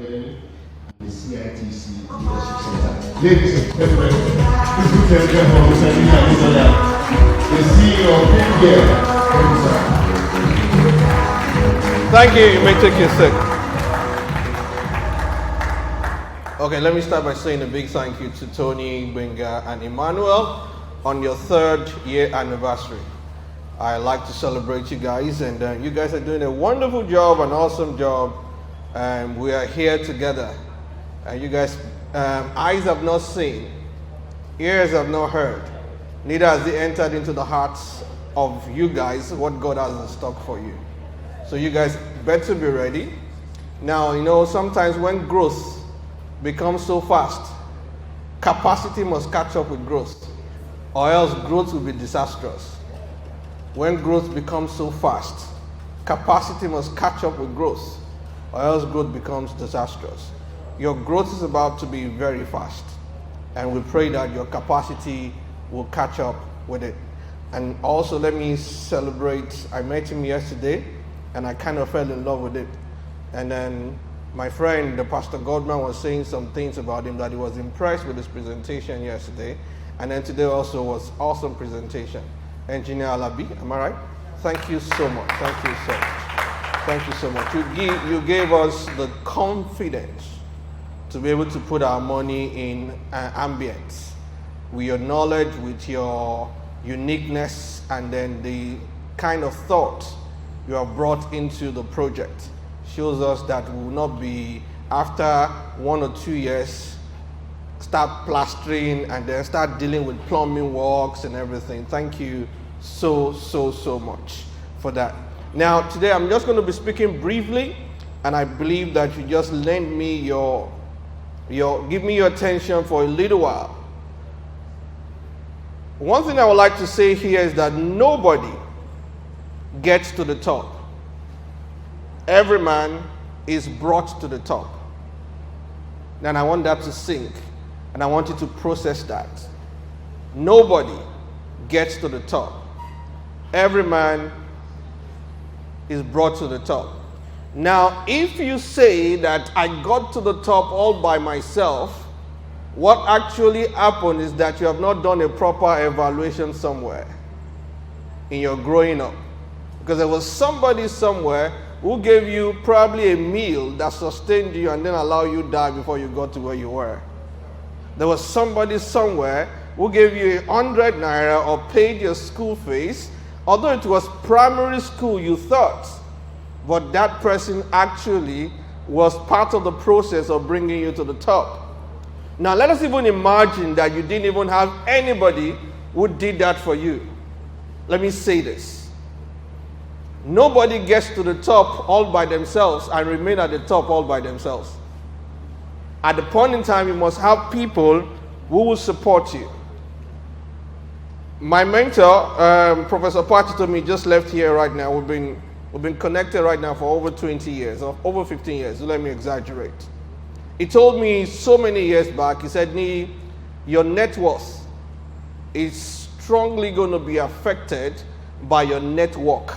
Academy and the CITC Leadership Center. Ladies and gentlemen, please put your hands for Mr. Niyi Adesanya, the CEO of PPL. Thank you. You may take your seat. Okay, let me start by saying a big thank you to Tony, Benga, and Emmanuel on your 3rd year anniversary. I like to celebrate you guys, and you guys are doing a wonderful job, an awesome job. We are here together, and you guys, eyes have not seen, ears have not heard, neither has it entered into the hearts of you guys what God has in stock for you. So you guys better be ready. Now, you know, sometimes when growth becomes so fast, capacity must catch up with growth, or else growth will be disastrous. When growth becomes so fast, capacity must catch up with growth, or else growth becomes disastrous. Your growth is about to be very fast, and we pray that your capacity will catch up with it. And also, let me celebrate, I met him yesterday, and I kind of fell in love with it. And then my friend, the Pastor Godman, was saying some things about him, that he was impressed with his presentation yesterday. And then today also was awesome presentation. Engineer Alabi, am I right? Thank you so much. Thank you so much. Thank you so much. You gave us the confidence to be able to put our money in ambience, with your knowledge, with your uniqueness, and then the kind of thought you have brought into the project shows us that we will not be, after 1 or 2 years, start plastering and then start dealing with plumbing works and everything. Thank you so much for that. Now, today I'm just going to be speaking briefly, and I believe that you just lend me give me your attention for a little while. One thing I would like to say here is that nobody gets to the top. Every man is brought to the top. And I want that to sink, and I want you to process that. Nobody gets to the top. Every man is brought to the top. Now, if you say that I got to the top all by myself, what actually happened is that you have not done a proper evaluation somewhere in your growing up. Because there was somebody somewhere who gave you probably a meal that sustained you and then allowed you to die before you got to where you were. There was somebody somewhere who gave you 100 naira or paid your school fees, although it was primary school, you thought, but that person actually was part of the process of bringing you to the top. Now let us even imagine that you didn't even have anybody who did that for you. Let me say this. Nobody gets to the top all by themselves and remain at the top all by themselves. At the point in time, you must have people who will support you. My mentor, Professor Pachitomi, just left here right now. We've been connected right now for over 20 years, or over 15 years, so let me exaggerate. He told me so many years back, he said, Niyi, your net worth is strongly going to be affected by your network.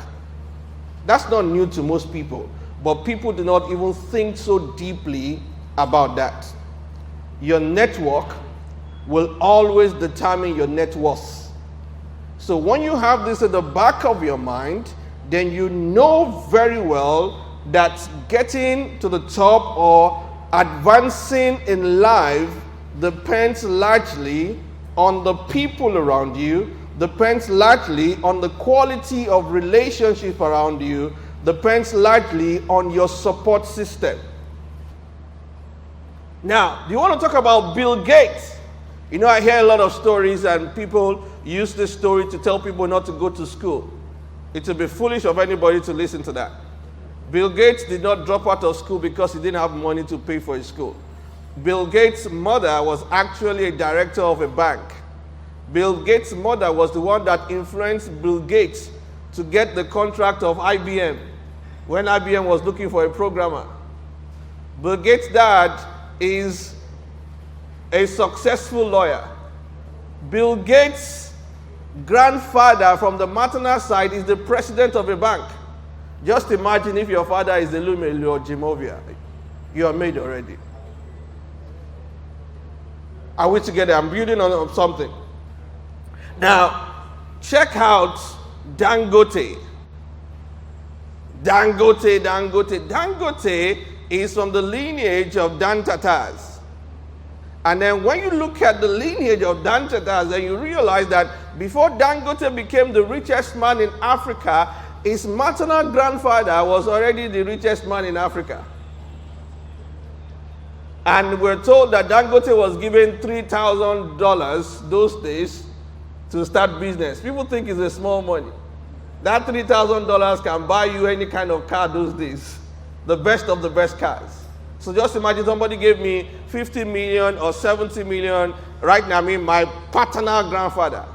That's not new to most people, but people do not even think so deeply about that. Your network will always determine your net worth. So when you have this at the back of your mind, then you know very well that getting to the top or advancing in life depends largely on the people around you, depends largely on the quality of relationship around you, depends largely on your support system. Now, do you want to talk about Bill Gates? You know, I hear a lot of stories, and people use this story to tell people not to go to school. It would be foolish of anybody to listen to that. Bill Gates did not drop out of school because he didn't have money to pay for his school. Bill Gates' mother was actually a director of a bank. Bill Gates' mother was the one that influenced Bill Gates to get the contract of IBM when IBM was looking for a programmer. Bill Gates' dad is a successful lawyer. Bill Gates' grandfather from the maternal side is the president of a bank. Just imagine if your father is Elumelu or Jimovia. You are made already. Are we together? I'm building on something. Now, check out Dangote. Dangote is from the lineage of Dan Tatars. And then when you look at the lineage of Dan Tatars, then you realize that before Dangote became the richest man in Africa, his maternal grandfather was already the richest man in Africa. And we're told that Dangote was given $3,000 those days to start business. People think it's a small money. That $3,000 can buy you any kind of car those days. The best of the best cars. So just imagine somebody gave me 50 million or 70 million. Right now, I mean my paternal grandfather.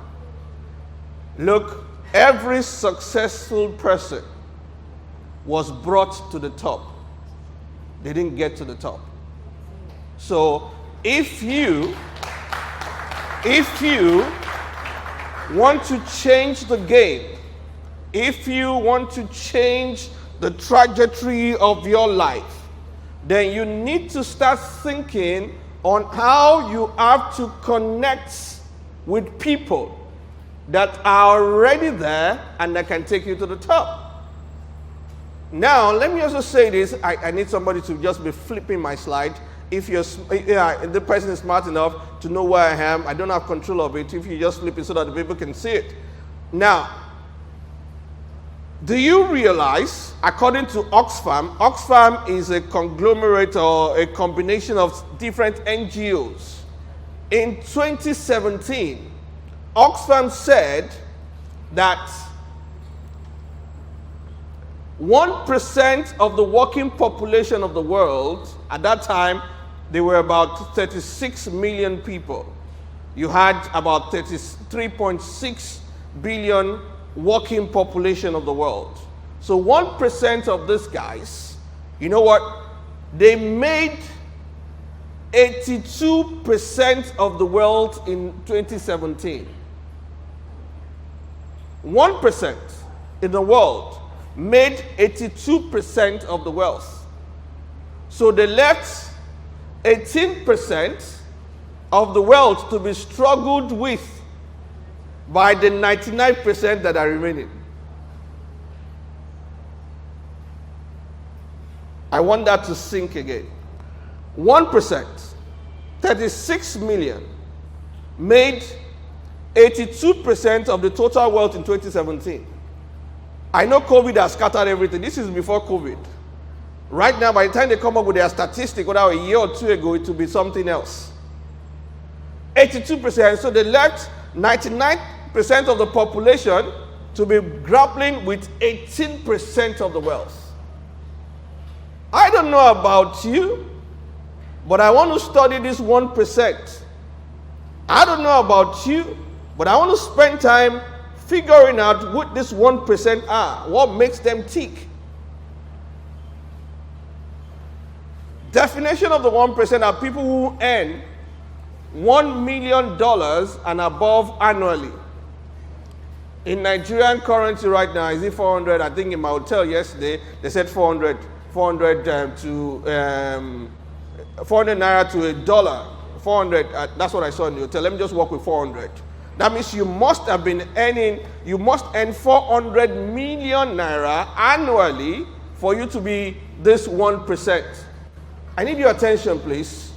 Look, every successful person was brought to the top. They didn't get to the top. So if you want to change the game, if you want to change the trajectory of your life, then you need to start thinking on how you have to connect with people that are already there and that can take you to the top. Now, let me also say this. I need somebody to just be flipping my slide. If the person is smart enough to know where I am, I don't have control of it. If you just flip it so that the people can see it. Now, do you realize, according to Oxfam is a conglomerate or a combination of different NGOs. In 2017, Oxfam said that 1% of the working population of the world, at that time, there were about 36 million people. You had about 33.6 billion working population of the world. So 1% of these guys, you know what? They made 82% of the wealth in 2017. 1% in the world made 82% of the wealth. So they left 18% of the wealth to be struggled with by the 99% that are remaining. I want that to sink again. 1%, 36 million, made 82% of the total wealth in 2017. I know COVID has scattered everything. This is before COVID. Right now, by the time they come up with their statistic, whether a year or two ago, it will be something else. 82%, so they left 99% of the population to be grappling with 18% of the wealth. I don't know about you, but I want to study this 1%. I don't know about you, but I want to spend time figuring out what this 1% are, what makes them tick. Definition of the 1% are people who earn $1 million and above annually. In Nigerian currency right now, is it 400? I think in my hotel yesterday, they said 400 naira to a dollar. 400, that's what I saw in the hotel. Let me just work with 400. That means you must earn 400 million naira annually for you to be this 1%. I need your attention, please.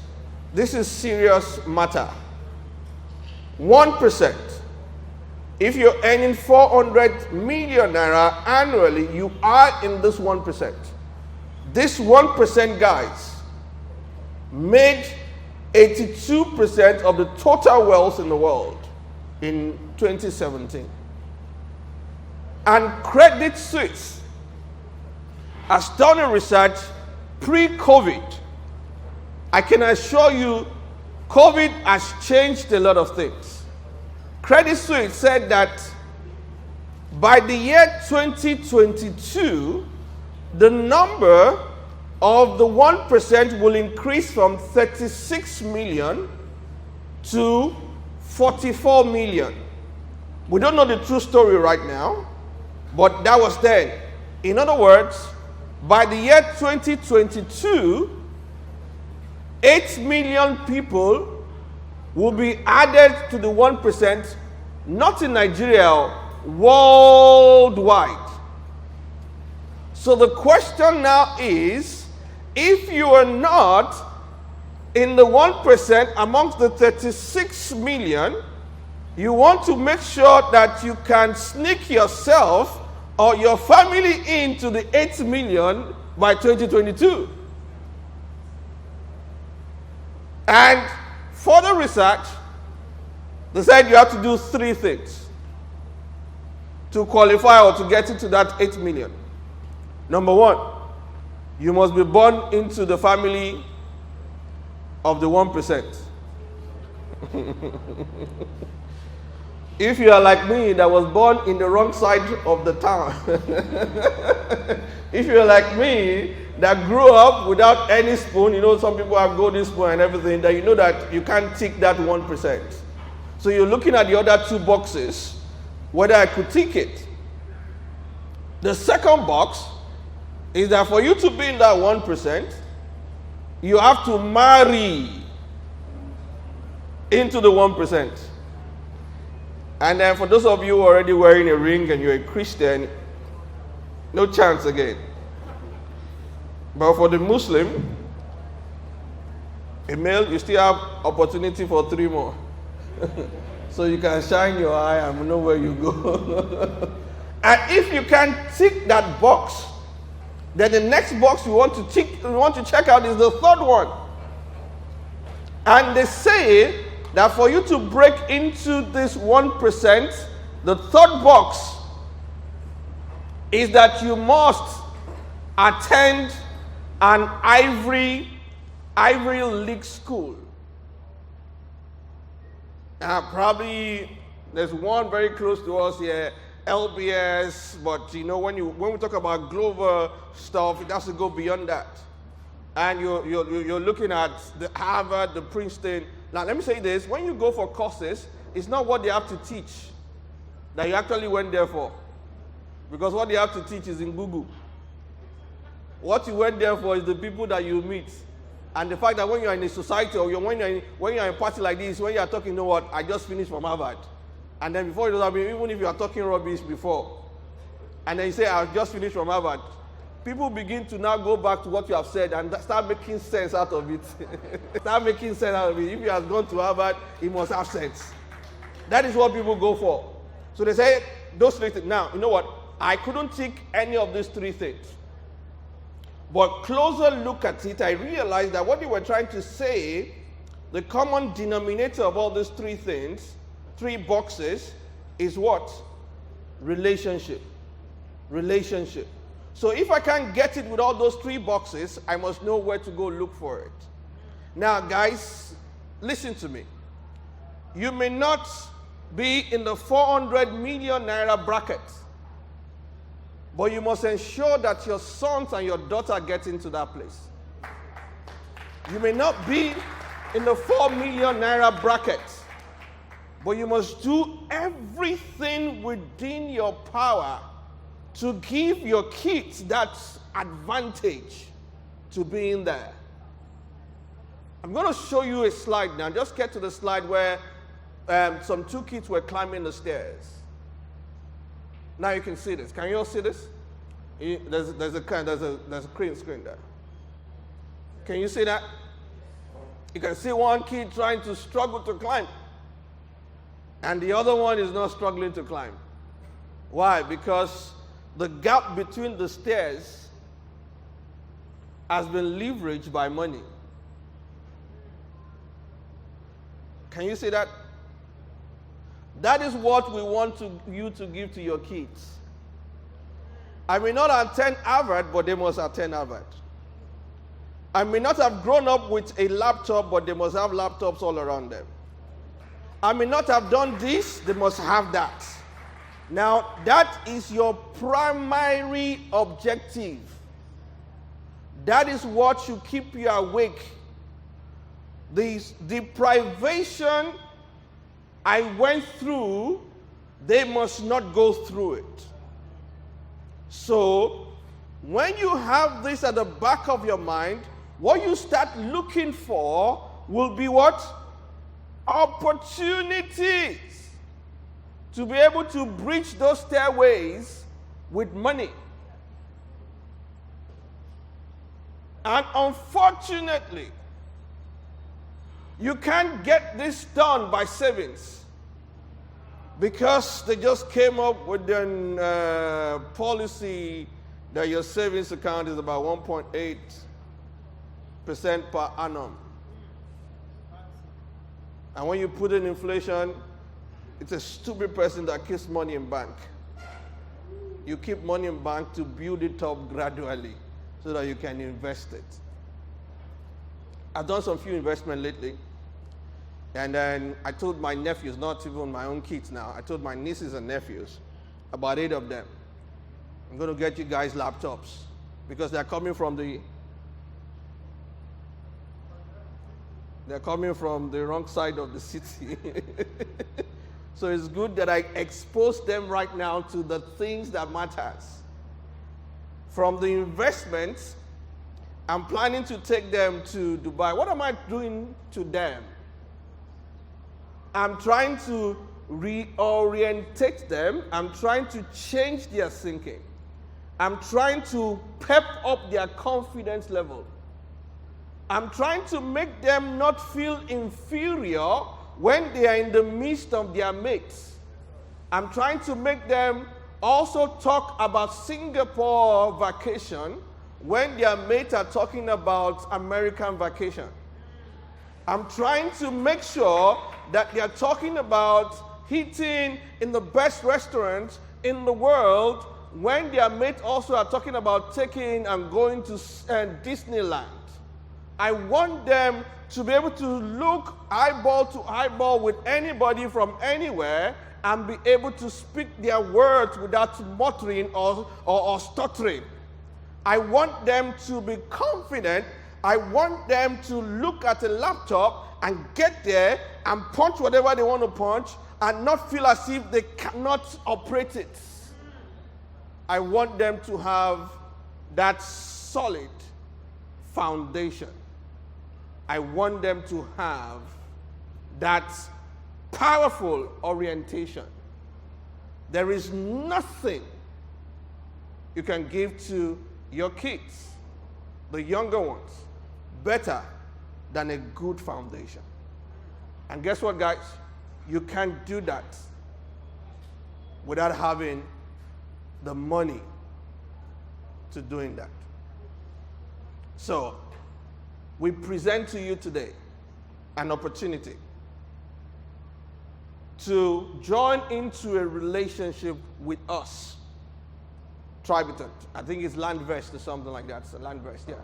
This is serious matter. 1%. If you're earning 400 million naira annually, you are in this 1%. This 1%, guys, made 82% of the total wealth in the world in 2017. And Credit Suisse has done a research pre-COVID. I can assure you, COVID has changed a lot of things. Credit Suisse said that by the year 2022, the number of the 1% will increase from 36 million to 44 million. We don't know the true story right now, but that was then. In other words, by the year 2022, 8 million people will be added to the 1%, not in Nigeria, worldwide. So the question now is, if you are not in the 1% amongst the 36 million, you want to make sure that you can sneak yourself or your family into the 8 million by 2022. And further research, they said you have to do 3 things to qualify or to get into that 8 million. Number 1, you must be born into the family of the 1%. If you are like me that was born in the wrong side of the town, if you are like me that grew up without any spoon, you know some people have golden spoon and everything, that you know that you can't tick that 1%. So you're looking at the other 2 boxes, whether I could tick it. The second box is that for you to be in that 1%, you have to marry into the 1%. And then for those of you already wearing a ring and you're a Christian, no chance again. But for the Muslim, a male, you still have opportunity for 3 more. So you can shine your eye and know where you go. And if you can tick that box, then the next box you want to check out is the third one. And they say that for you to break into this 1%, the third box is that you must attend an Ivy League school. Probably there's one very close to us here, LBS, but you know when we talk about global stuff, it has to go beyond that. And you're looking at the Harvard, the Princeton. Now let me say this, when you go for courses, it's not what they have to teach that you actually went there for. Because what they have to teach is in Google. What you went there for is the people that you meet. And the fact that when you're in a society or when you're in a party like this, when you're talking, you know what, I just finished from Harvard. And then before you know that, even if you are talking rubbish before, and then you say, I just finished from Harvard, people begin to now go back to what you have said and start making sense out of it. Start making sense out of it. If he has gone to Harvard, he must have sense. That is what people go for. So they say, those 3 things. Now, you know what? I couldn't tick any of these 3 things. But closer look at it, I realized that what they were trying to say, the common denominator of all these 3 things, 3 boxes, is what? Relationship. Relationship. So if I can't get it with all those 3 boxes, I must know where to go look for it. Now, guys, listen to me. You may not be in the 400 million naira bracket, but you must ensure that your sons and your daughter get into that place. You may not be in the 4 million naira bracket, but you must do everything within your power to give your kids that advantage to being there. I'm going to show you a slide now. Just get to the slide where some 2 kids were climbing the stairs. Now you can see this. Can you all see this? There's a screen there. Can you see that? You can see one kid trying to struggle to climb, and the other one is not struggling to climb. Why? Because the gap between the stairs has been leveraged by money. Can you see that? That is what we want you to give to your kids. I may not attend Harvard, but they must attend Harvard. I may not have grown up with a laptop, but they must have laptops all around them. I may not have done this, they must have that. Now, that is your primary objective. That is what should keep you awake. The deprivation I went through, they must not go through it. So, when you have this at the back of your mind, what you start looking for will be what? Opportunities to be able to breach those stairways with money. And unfortunately, you can't get this done by savings, because they just came up with a policy that your savings account is about 1.8% per annum. And when you put in inflation, it's a stupid person that keeps money in bank. You keep money in bank to build it up gradually so that you can invest it. I've done some few investments lately. And then I told my nephews, not even my own kids now, I told my nieces and nephews, about 8 of them, I'm going to get you guys laptops, because they're coming from the wrong side of the city. So it's good that I expose them right now to the things that matters. From the investments, I'm planning to take them to Dubai. What am I doing to them? I'm trying to reorientate them. I'm trying to change their thinking. I'm trying to pep up their confidence level. I'm trying to make them not feel inferior when they are in the midst of their mates. I'm trying to make them also talk about Singapore vacation when their mates are talking about American vacation. I'm trying to make sure that they are talking about eating in the best restaurants in the world when their mates also are talking about taking and going to Disneyland. I want them to be able to look eyeball to eyeball with anybody from anywhere and be able to speak their words without muttering or stuttering. I want them to be confident. I want them to look at a laptop and get there and punch whatever they want to punch and not feel as if they cannot operate it. I want them to have that solid foundation. I want them to have that powerful orientation. There is nothing you can give to your kids, the younger ones, better than a good foundation. And guess what, guys? You can't do that without having the money to doing that. So, we present to you today an opportunity to join into a relationship with us. Tribitat. I think it's Landvest or something like that. It's a Landvest, yeah.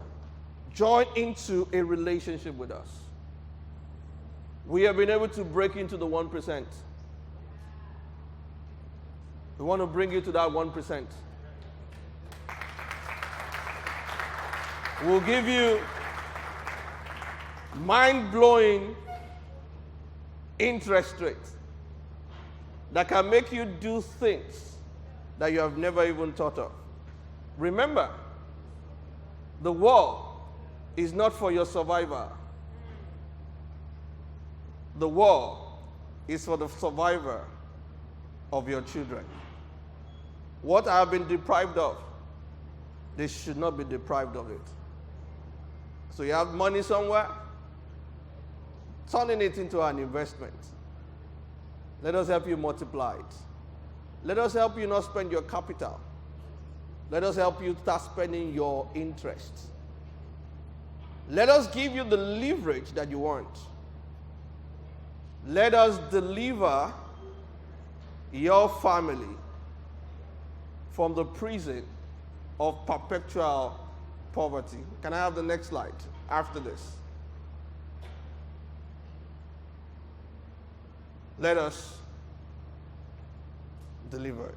Join into a relationship with us. We have been able to break into the 1%. We want to bring you to that 1%. We'll give you mind-blowing interest rates that can make you do things that you have never even thought of. Remember, the war is not for your survivor. The war is for the survivor of your children. What I have been deprived of, they should not be deprived of it. So you have money somewhere, turning it into an investment. Let us help you multiply it. Let us help you not spend your capital. Let us help you start spending your interest. Let us give you the leverage that you want. Let us deliver your family from the prison of perpetual poverty. Can I have the next slide after this? Let us deliver it.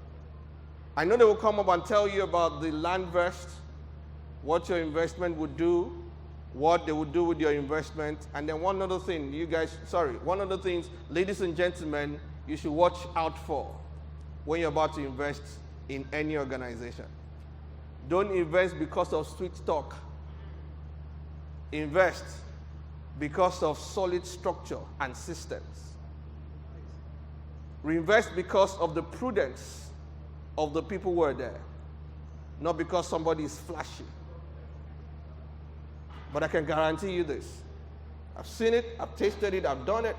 I know they will come up and tell you about the Landvest, what your investment would do, what they would do with your investment, and then one other thing, one of the things, ladies and gentlemen, you should watch out for when you're about to invest in any organization. Don't invest because of sweet talk. Invest because of solid structure and systems. Reinvest because of the prudence of the people who are there, not because somebody is flashy. But I can guarantee you this. I've seen it, I've tasted it, I've done it,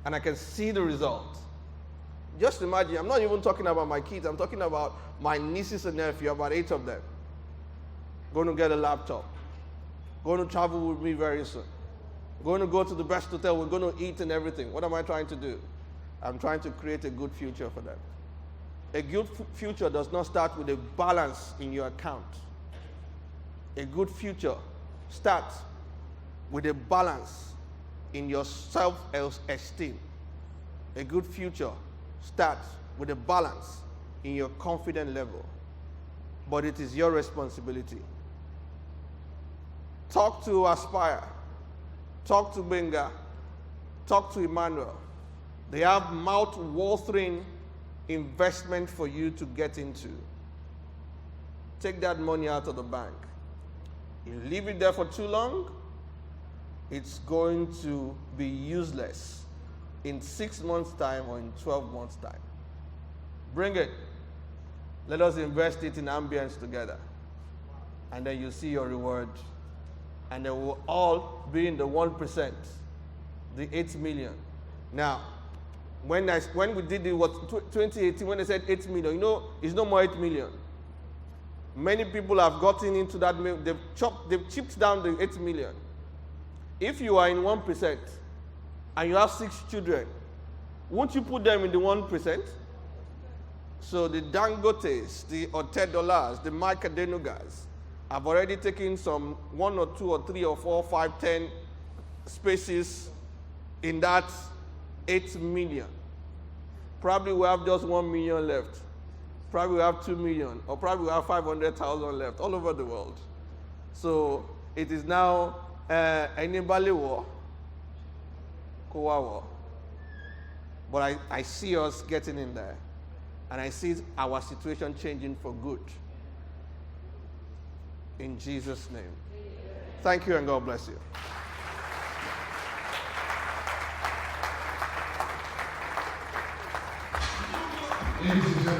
and I can see the result. Just imagine, I'm not even talking about my kids, I'm talking about my nieces and nephews, about 8 of them. Going to get a laptop. Going to travel with me very soon. Going to go to the best hotel, we're going to eat and everything. What am I trying to do? I'm trying to create a good future for them. A good future does not start with a balance in your account. A good future starts with a balance in your self-esteem. A good future starts with a balance in your confidence level. But it is your responsibility. Talk to Aspire. Talk to Benga. Talk to Emmanuel. They have mouth-watering investment for you to get into. Take that money out of the bank. You leave it there for too long, it's going to be useless in 6 months' time or in 12 months' time. Bring it. Let us invest it in ambience together. And then you see your reward. And then we'll all be in the 1%, the 8 million. Now, when we did it, 2018, when they said 8 million, it's no more 8 million. Many people have gotten into that, they've chipped down the 8 million. If you are in 1% and you have 6 children, won't you put them in the 1%? So the Dangotes, the Otedolas, the Mike Adenugas have already taken some 1 or 2 or 3 or 4, 5, 10 spaces in that 8 million. Probably we have just 1 million left. Probably we have 2 million, or probably we have 500,000 left all over the world. So it is now anybody war, Kowa war. But I see us getting in there, and I see our situation changing for good. In Jesus' name. Thank you and God bless you. Ladies and gentlemen.